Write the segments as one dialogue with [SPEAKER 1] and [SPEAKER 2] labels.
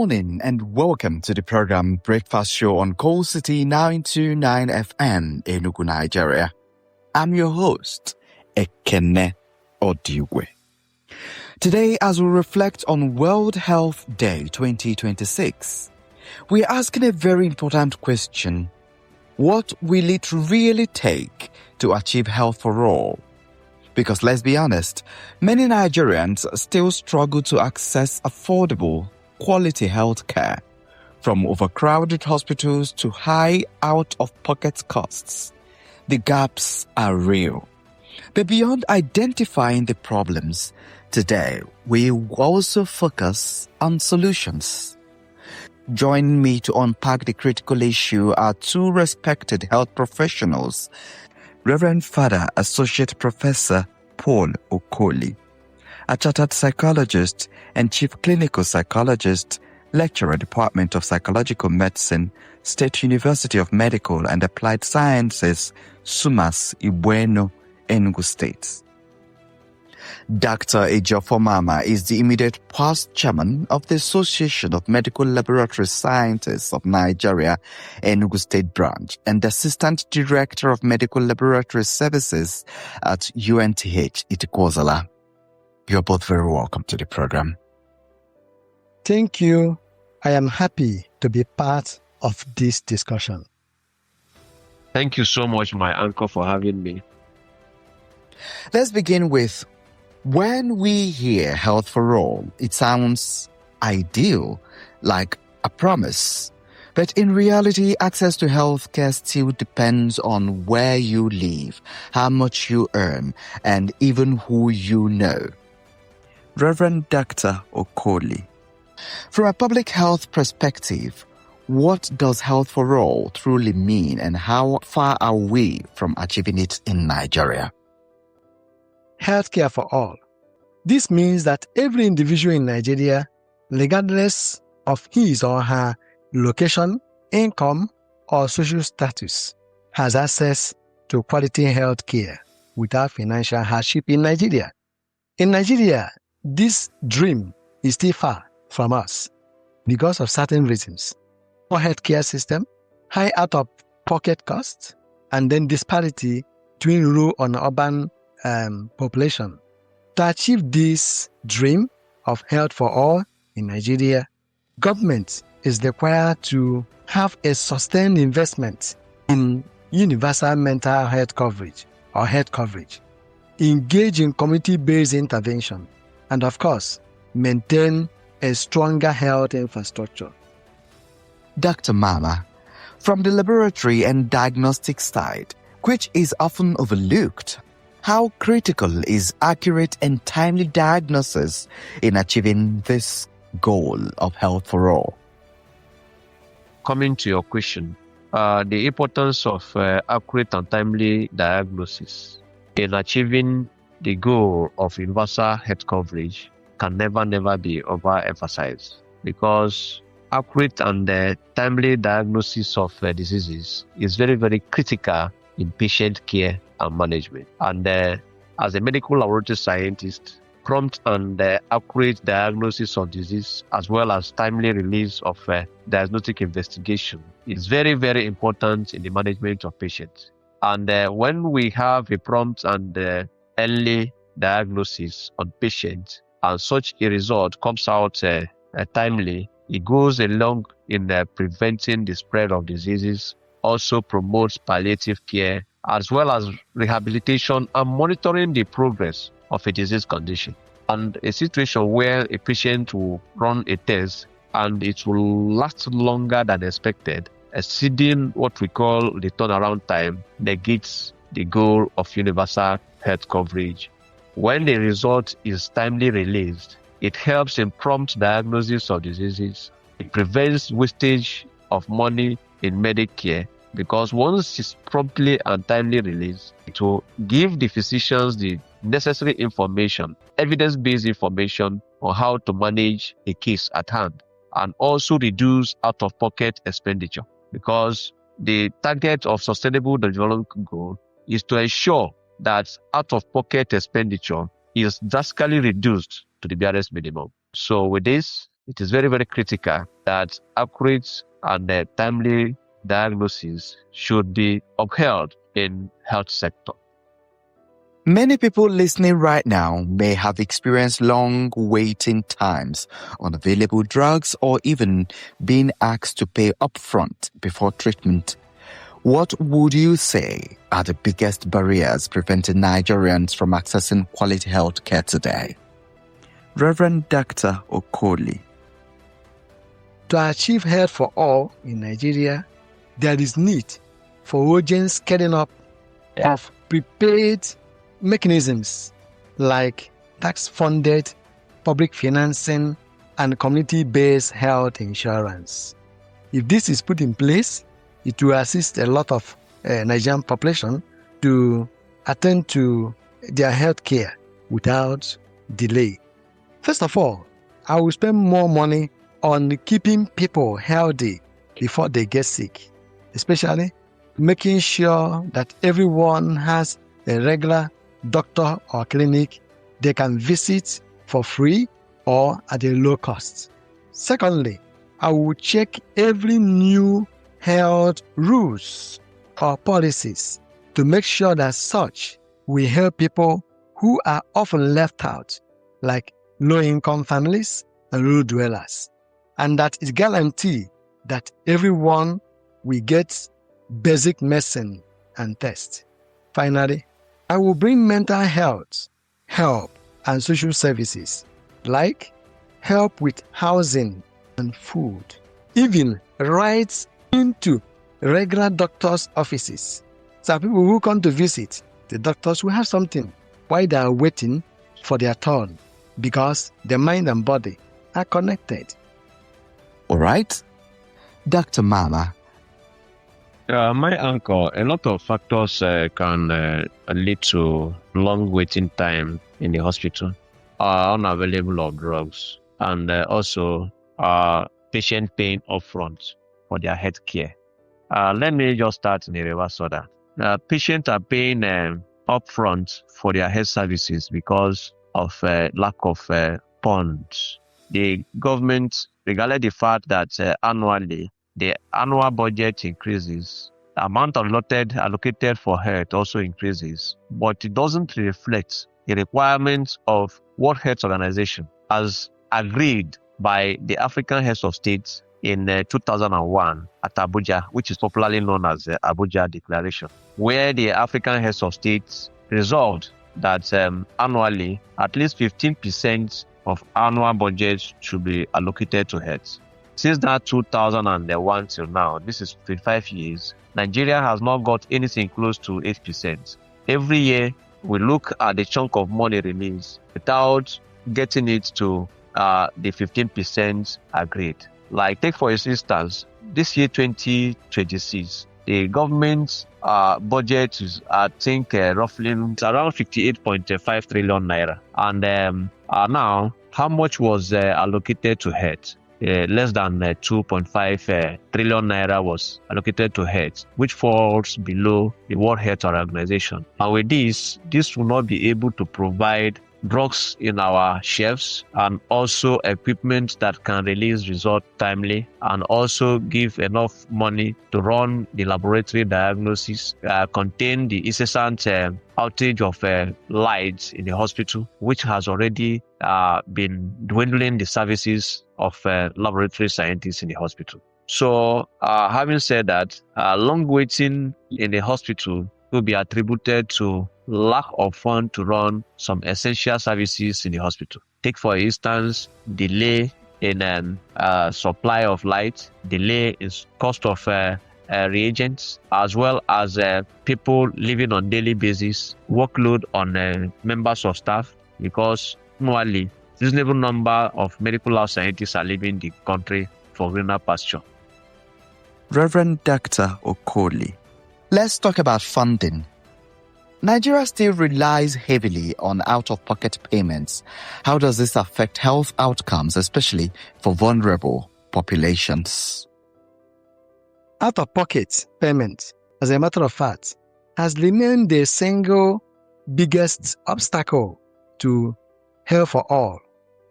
[SPEAKER 1] morning and welcome to the program Breakfast Show on Coal City 929 FM, Enugu, Nigeria. I'm your host, Ekene Odigwe. Today, as we reflect on World Health Day 2026, we're asking a very important question. What will it really take to achieve health for all? Because let's be honest, many Nigerians still struggle to access affordable, quality health care, from overcrowded hospitals to high out-of-pocket costs. The gaps are real. But beyond identifying the problems, today we also focus on solutions. Join me to unpack the critical issue are two respected health professionals, Reverend Father Associate Professor Paul Okoli, a chartered psychologist and chief clinical psychologist, lecturer, Department of Psychological Medicine, State University of Medical and Applied Sciences, SUMAS, Igbo-Eno, Enugu State. Dr. Ejiofor Mamah is the immediate past chairman of the Association of Medical Laboratory Scientists of Nigeria, Enugu State Branch, and Assistant Director of Medical Laboratory Services at UNTH, Ituku, Ozalla. You're both very welcome to the program.
[SPEAKER 2] Thank you. I am happy to be part of this discussion.
[SPEAKER 3] Thank you so much, my uncle, for having me.
[SPEAKER 1] Let's begin with, when we hear health for all, it sounds ideal, like a promise. But in reality, access to healthcare still depends on where you live, how much you earn, and even who you know. Reverend Dr. Okoli, from a public health perspective, what does health for all truly mean, and how far are we from achieving it in Nigeria?
[SPEAKER 2] Healthcare for all. This means that every individual in Nigeria, regardless of his or her location, income, or social status, has access to quality health care without financial hardship in Nigeria. In Nigeria, this dream is still far from us because of certain reasons. Poor healthcare system, high out-of-pocket costs, and then disparity between rural and urban population. To achieve this dream of health for all in Nigeria, government is required to have a sustained investment in universal mental health coverage or health coverage, engage in community-based intervention, and of course, maintain a stronger health infrastructure.
[SPEAKER 1] Dr. Mamah, from the laboratory and diagnostic side, which is often overlooked, how critical is accurate and timely diagnosis in achieving this goal of health for all?
[SPEAKER 3] Coming to your question, the importance of accurate and timely diagnosis in achieving the goal of universal health coverage can never be overemphasized, because accurate and timely diagnosis of diseases is very critical in patient care and management. And as a medical laboratory scientist, prompt and accurate diagnosis of disease as well as timely release of diagnostic investigation is very important in the management of patients. And when we have a prompt and early diagnosis on patients and such a result comes out timely, it goes along in preventing the spread of diseases, also promotes palliative care, as well as rehabilitation and monitoring the progress of a disease condition. And a situation where a patient will run a test and it will last longer than expected, exceeding what we call the turnaround time, negates the goal of universal health coverage. When the result is timely released, it helps in prompt diagnosis of diseases. It prevents wastage of money in Medicare, because once it's promptly and timely released, it will give the physicians the necessary information, evidence-based information on how to manage a case at hand, and also reduce out-of-pocket expenditure, because the target of Sustainable Development Goal is to ensure that out-of-pocket expenditure is drastically reduced to the barest minimum. So with this, it is very, very critical that accurate and timely diagnosis should be upheld in health sector.
[SPEAKER 1] Many people listening right now may have experienced long waiting times on available drugs or even being asked to pay upfront before treatment. What would you say are the biggest barriers preventing Nigerians from accessing quality health care today? Reverend Dr. Okoli.
[SPEAKER 2] To achieve health for all in Nigeria, there is need for urgent scaling up of prepaid mechanisms like tax-funded public financing and community-based health insurance. If this is put in place, it will assist a lot of Nigerian population to attend to their health care without delay. First of all, I will spend more money on keeping people healthy before they get sick, especially making sure that everyone has a regular doctor or clinic they can visit for free or at a low cost. Secondly, I will check every new health rules or policies to make sure that such will help people who are often left out, like low-income families and rural dwellers, and that it guarantees that everyone will get basic medicine and test. Finally, I will bring mental health, help, and social services like help with housing and food, even right into regular doctors' offices. So people who come to visit the doctors will have something while they are waiting for their turn because their mind and body are connected.
[SPEAKER 1] All right. Dr. Mamah.
[SPEAKER 3] My uncle, a lot of factors can lead to long waiting time in the hospital, unavailable of drugs, and also patient paying upfront for their health care. Let me just start in the reverse order. Patients are paying upfront for their health services because of lack of funds. The government, regardless of the fact that annually the annual budget increases, the amount allocated for health also increases, but it doesn't reflect the requirements of World Health Organization as agreed by the African Heads of States in 2001 at Abuja, which is popularly known as the Abuja Declaration, where the African Heads of States resolved that annually at least 15% of annual budget should be allocated to health. Since that 2001 till now, this is 25 years, Nigeria has not got anything close to 8%. Every year, we look at the chunk of money released without getting it to the 15% agreed. Like, take for instance, this year 2026, the government's budget is, I think, roughly around 58.5 trillion naira. And now, how much was allocated to health? Less than 2.5 trillion naira was allocated to health, which falls below the World Health Organization. And with this will not be able to provide drugs in our shelves and also equipment that can release results timely and also give enough money to run the laboratory diagnosis, contain the incessant outage of lights in the hospital, which has already been dwindling the services of laboratory scientists in the hospital. So having said that, long waiting in the hospital will be attributed to lack of funds to run some essential services in the hospital. Take, for instance, delay in supply of light, delay in cost of reagents, as well as people living on daily basis, workload on members of staff, because normally reasonable number of medical lab scientists are leaving the country for greener pasture.
[SPEAKER 1] Reverend Dr. Okoli. Let's talk about funding. Nigeria still relies heavily on out-of-pocket payments. How does this affect health outcomes, especially for vulnerable populations?
[SPEAKER 2] Out-of-pocket payment, as a matter of fact, has remained the single biggest obstacle to health for all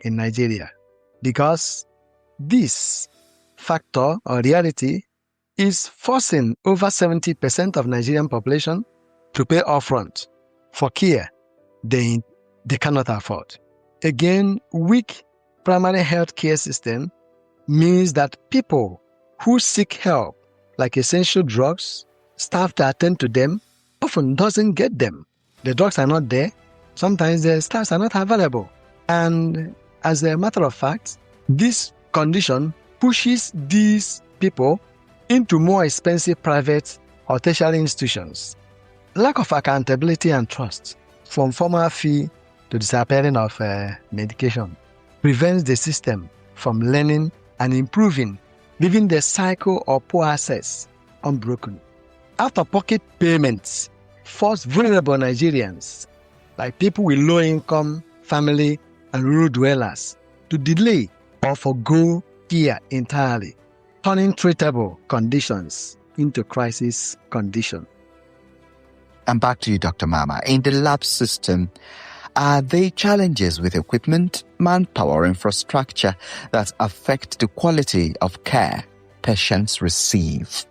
[SPEAKER 2] in Nigeria, because This factor or reality is forcing over 70% of Nigerian population to pay upfront for care they cannot afford. Again, weak primary health care system means that people who seek help, like essential drugs, staff to attend to them, often doesn't get them. The drugs are not there. Sometimes the staffs are not available. And as a matter of fact, this condition pushes these people into more expensive private or tertiary institutions. Lack of accountability and trust, from formal fee to disappearing of medication, prevents the system from learning and improving, leaving the cycle of poor access unbroken. Out-of-pocket payments force vulnerable Nigerians, like people with low-income, family, and rural dwellers, to delay or forgo care entirely, turning treatable conditions into crisis condition.
[SPEAKER 1] And back to you, Dr. Mamah. In the lab system, are there challenges with equipment, manpower, infrastructure that affect the quality of care patients receive?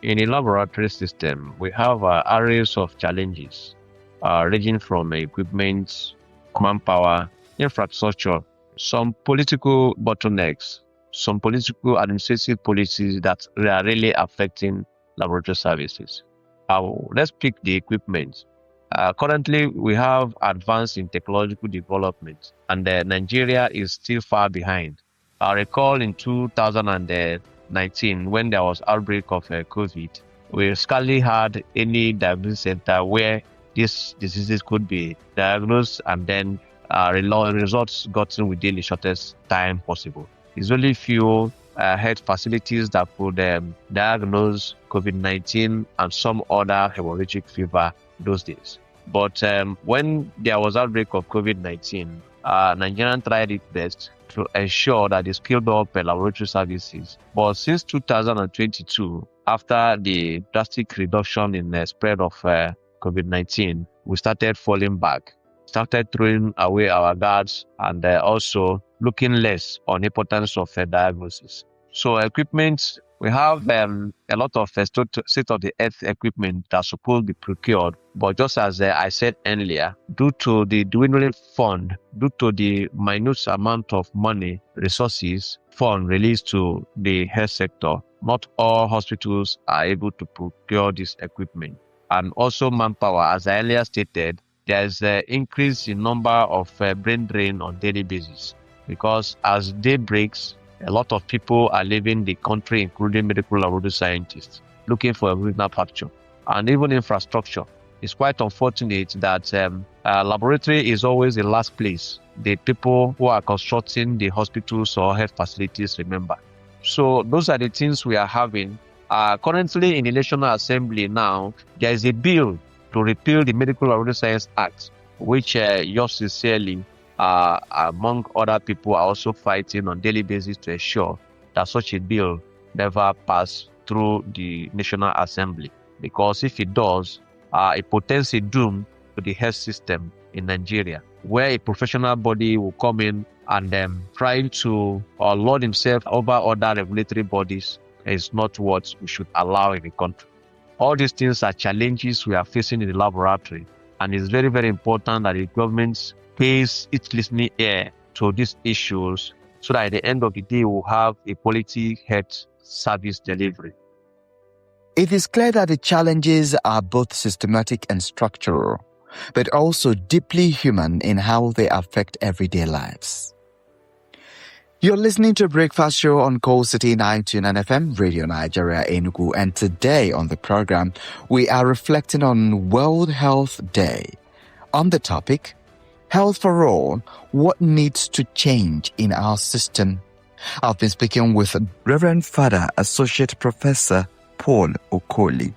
[SPEAKER 3] In a laboratory system, we have areas of challenges ranging from equipment, manpower, infrastructure, some political bottlenecks, some political administrative policies that are really affecting laboratory services. Let's pick the equipment. Currently, we have advanced in technological development, and Nigeria is still far behind. I recall in 2019, when there was outbreak of COVID, we scarcely had any diagnosis center where these diseases could be diagnosed and then results gotten within the shortest time possible. It's only few health facilities that could diagnose COVID-19 and some other hemorrhagic fever those days. But when there was outbreak of COVID-19, Nigerian tried its best to ensure that they scaled up laboratory services. But since 2022, after the drastic reduction in the spread of COVID-19, we started falling back, started throwing away our guards, and also looking less on the importance of diagnosis. So equipment, we have a lot of state-of-the-art equipment that's supposed to be procured. But just as I said earlier, due to the dwindling fund, due to the minute amount of money, resources, fund released to the health sector, not all hospitals are able to procure this equipment. And also manpower, as I earlier stated, there's an increase in number of brain drain on daily basis, because as day breaks, a lot of people are leaving the country, including medical laboratory scientists, looking for a greener pasture. And even infrastructure. It's quite unfortunate that laboratory is always the last place the people who are constructing the hospitals or health facilities remember. So those are the things we are having. Currently in the National Assembly now, there is a bill to repeal the Medical Laboratory Science Act, which yours sincerely, among other people, are also fighting on daily basis to ensure that such a bill never pass through the National Assembly. Because if it does, it portends a doom to the health system in Nigeria, where a professional body will come in and try to lord himself over other regulatory bodies is not what we should allow in the country. All these things are challenges we are facing in the laboratory, and it's very, very important that the government pays its listening ear to these issues so that at the end of the day we'll have a quality health service delivery.
[SPEAKER 1] It is clear that the challenges are both systematic and structural, but also deeply human in how they affect everyday lives. You're listening to Breakfast Show on Coal City 929 FM, Radio Nigeria, Enugu, and today on the program, we are reflecting on World Health Day. On the topic, Health for All, what needs to change in our system? I've been speaking with Reverend Father Associate Professor Paul Okoli,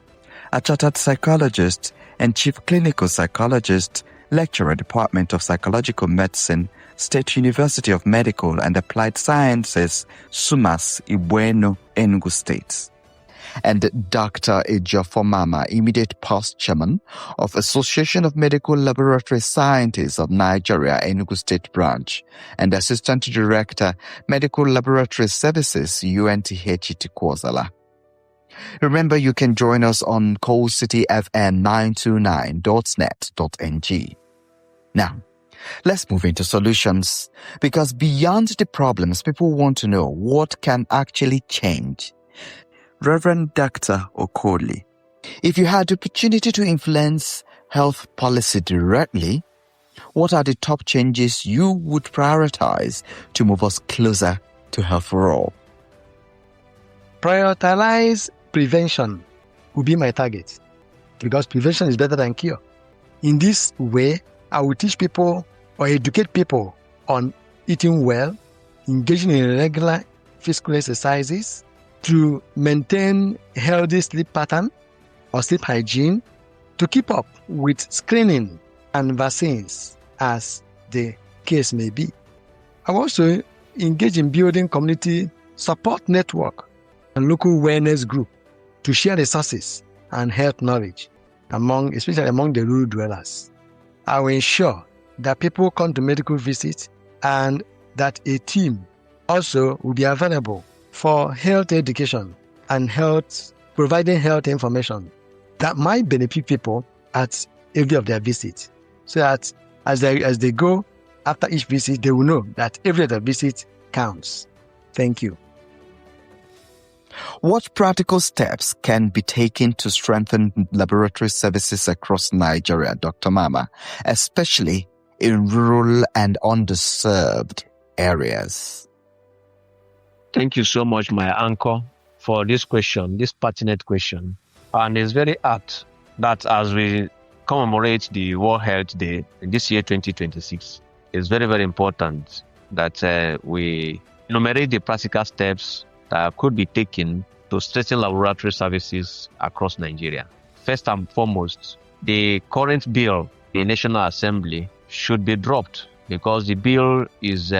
[SPEAKER 1] a chartered psychologist and chief clinical psychologist, lecturer, Department of Psychological Medicine, State University of Medical and Applied Sciences, SUMAS, Igbo-Eno, Enugu State. and Dr. Ejiofor Mamah, immediate past chairman of Association of Medical Laboratory Scientists of Nigeria, Enugu State Branch, and Assistant Director, Medical Laboratory Services, UNTH, Ituku, Ozalla. Remember, you can join us on coalcityfm929.net.ng. Now, let's move into solutions, because beyond the problems, people want to know what can actually change. Reverend Dr. Okoli, if you had the opportunity to influence health policy directly, what are the top changes you would prioritize to move us closer to health for all?
[SPEAKER 2] Prioritize prevention will be my target, because prevention is better than cure. In this way, I will teach people or educate people on eating well, engaging in regular physical exercises, to maintain healthy sleep pattern or sleep hygiene, to keep up with screening and vaccines as the case may be. I will also engage in building community support network and local wellness group to share resources and health knowledge especially among the rural dwellers. I will ensure that people come to medical visits and that a team also will be available for health education and providing health information that might benefit people at every of their visits, so that as they go after each visit, they will know that every other visit counts. Thank you.
[SPEAKER 1] What practical steps can be taken to strengthen laboratory services across Nigeria, Dr. Mamah, especially in rural and underserved areas?
[SPEAKER 3] Thank you so much, my uncle, for this question, this pertinent question. And it's very apt that as we commemorate the World Health Day in this year, 2026, it's very, very important that we enumerate the practical steps that could be taken to strengthen laboratory services across Nigeria. First and foremost, the current bill in the National Assembly should be dropped, because the bill is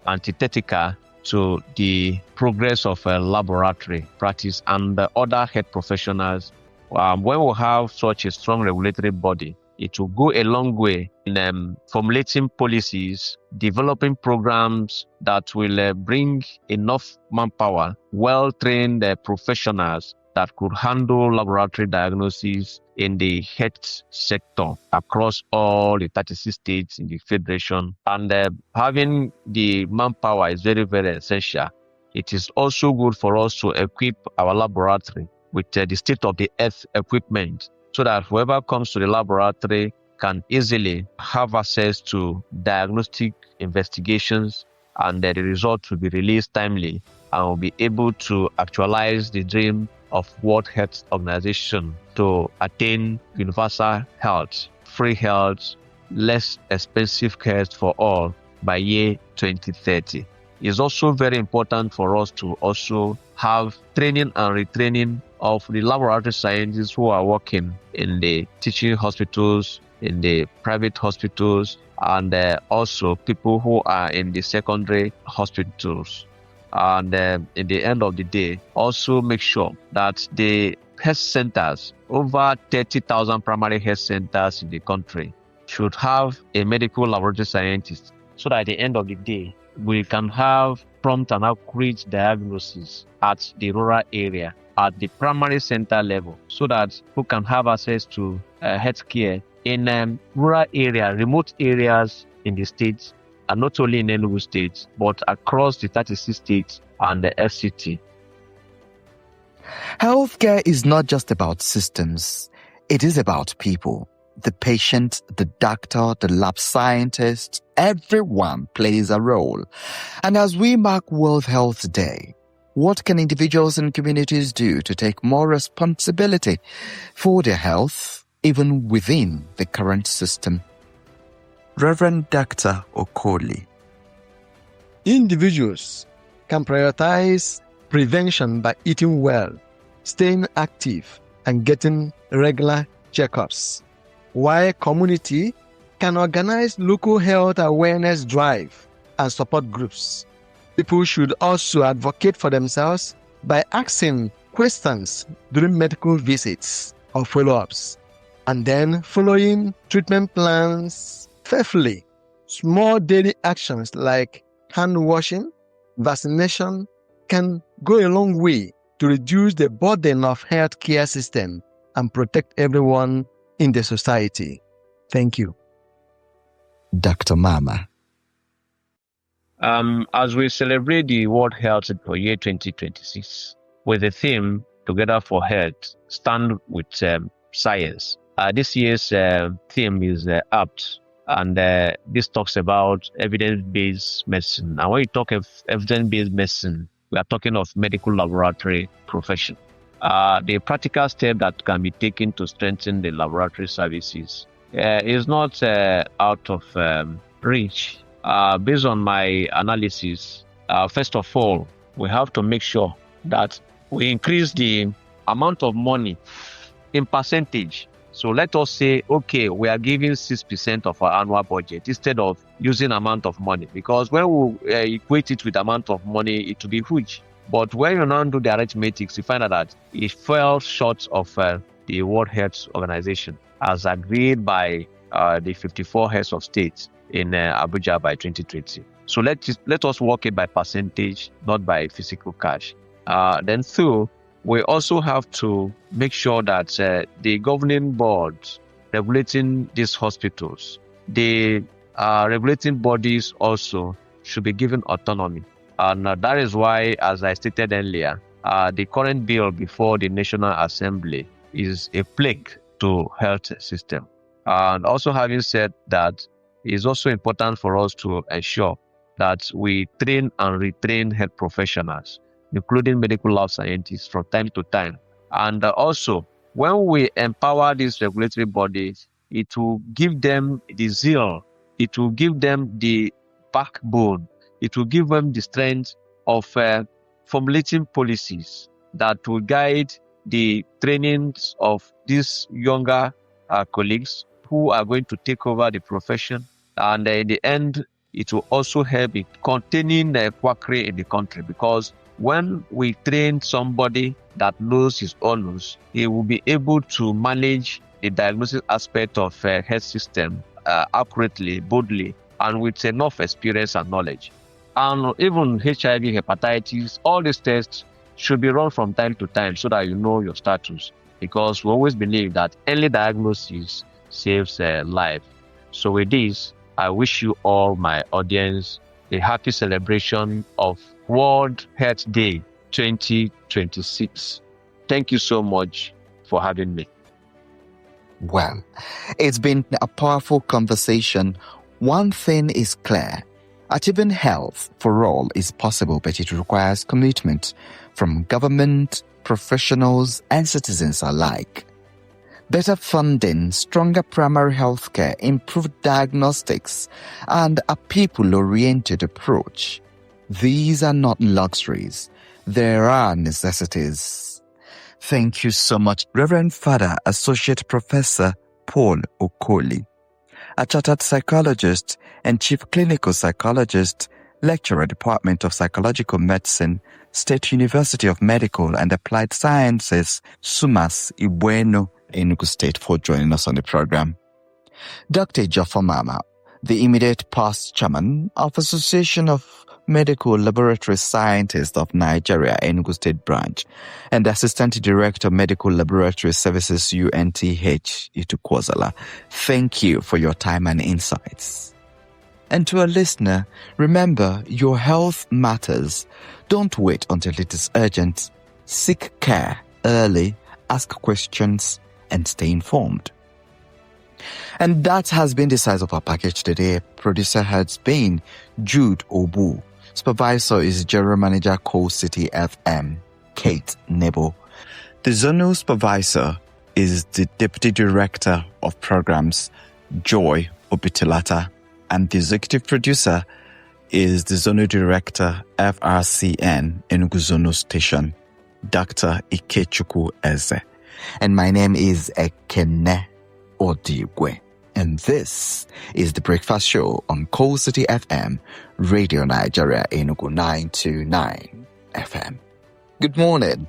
[SPEAKER 3] antithetical to the progress of laboratory practice and other health professionals. When we have such a strong regulatory body, it will go a long way in formulating policies, developing programs that will bring enough manpower, well-trained professionals that could handle laboratory diagnosis in the health sector across all the 36 states in the Federation. And having the manpower is very, very essential. It is also good for us to equip our laboratory with the state-of-the-art equipment, so that whoever comes to the laboratory can easily have access to diagnostic investigations, and the results will be released timely and will be able to actualize the dream of World Health Organization to attain universal health, free health, less expensive care for all by year 2030. It's also very important for us to also have training and retraining of the laboratory scientists who are working in the teaching hospitals, in the private hospitals, and also people who are in the secondary hospitals. And in the end of the day, also make sure that the health centers, over 30,000 primary health centers in the country, should have a medical laboratory scientist, so that at the end of the day, we can have prompt and accurate diagnosis at the rural area, at the primary center level, so that people can have access to health care in rural area, remote areas in the states, and not only in Enugu State, but across the 36 states and the FCT.
[SPEAKER 1] Healthcare is not just about systems. It is about people. The patient, the doctor, the lab scientist, everyone plays a role. And as we mark World Health Day, what can individuals and communities do to take more responsibility for their health, even within the current system? Reverend Dr. Okoli.
[SPEAKER 2] Individuals can prioritize prevention by eating well, staying active, and getting regular checkups, while community can organize local health awareness drive and support groups. People should also advocate for themselves by asking questions during medical visits or follow-ups, and then following treatment plans faithfully. Small daily actions like hand washing, vaccination can go a long way to reduce the burden of healthcare system and protect everyone in the society. Thank you.
[SPEAKER 1] Dr. Mamah.
[SPEAKER 3] As we celebrate the World Health for year 2026 with the theme Together for Health, Stand with Science. This year's theme is apt, and this talks about evidence-based medicine. And when you talk of evidence-based medicine, we are talking of medical laboratory profession. The practical step that can be taken to strengthen the laboratory services is not out of reach. Based on my analysis, first of all, we have to make sure that we increase the amount of money in percentage. So let us say, okay, we are giving 6% of our annual budget instead of using amount of money, because when we equate it with amount of money, it will be huge. But when you now do the arithmetics, you find out that it fell short of the World Health Organization as agreed by the 54 heads of states in Abuja by 2020. So let us work it by percentage, not by physical cash. Then two, we also have to make sure that the governing boards regulating these hospitals, the regulating bodies also should be given autonomy. And that is why, as I stated earlier, the current bill before the National Assembly is a plague to health system. And also having said that, it's also important for us to ensure that we train and retrain health professionals, including medical lab scientists, from time to time. And also, when we empower these regulatory bodies, it will give them the zeal, it will give them the backbone, it will give them the strength of formulating policies that will guide the trainings of these younger colleagues who are going to take over the profession. And in the end, it will also help in containing the quackery in the country, because when we train somebody that knows his owners, he will be able to manage the diagnosis aspect of health system accurately, boldly, and with enough experience and knowledge. And even HIV, hepatitis, all these tests should be run from time to time so that you know your status, because we always believe that early diagnosis saves life. So with this, I wish you all, my audience, a happy celebration of World Health Day 2026. Thank you so much for having me.
[SPEAKER 1] Well, it's been a powerful conversation. One thing is clear. Achieving health for all is possible, but it requires commitment from government, professionals, and citizens alike. Better funding, stronger primary health care, improved diagnostics, and a people-oriented approach. These are not luxuries. There are necessities. Thank you so much, Reverend Father Associate Professor Paul Okoli, a chartered psychologist and chief clinical psychologist, lecturer, Department of Psychological Medicine, State University of Medical and Applied Sciences, SUMAS, Igbo-Eno, Enugu State, for joining us on the program. Dr. Ejiofor Mamah, the immediate past chairman of Association of Medical Laboratory Scientists of Nigeria, Enugu State Branch, and Assistant Director of Medical Laboratory Services, UNTH, Ituku, Ozalla. Thank you for your time and insights. And to a listener, remember, your health matters. Don't wait until it is urgent. Seek care early, ask questions, and stay informed. And that has been the size of our package today. Producer has been Jude Obu. Supervisor is General Manager Coal City FM, Kate Nebo. The Zonal Supervisor is the Deputy Director of Programs, Joy Obitilata. And the Executive Producer is the Zonal Director, FRCN, Enugu Zonal Station, Dr. Ikechukwu Eze. And my name is Ekene Odigwe. And this is The Breakfast Show on Coal City FM, Radio Nigeria, Enugu 929 FM. Good morning.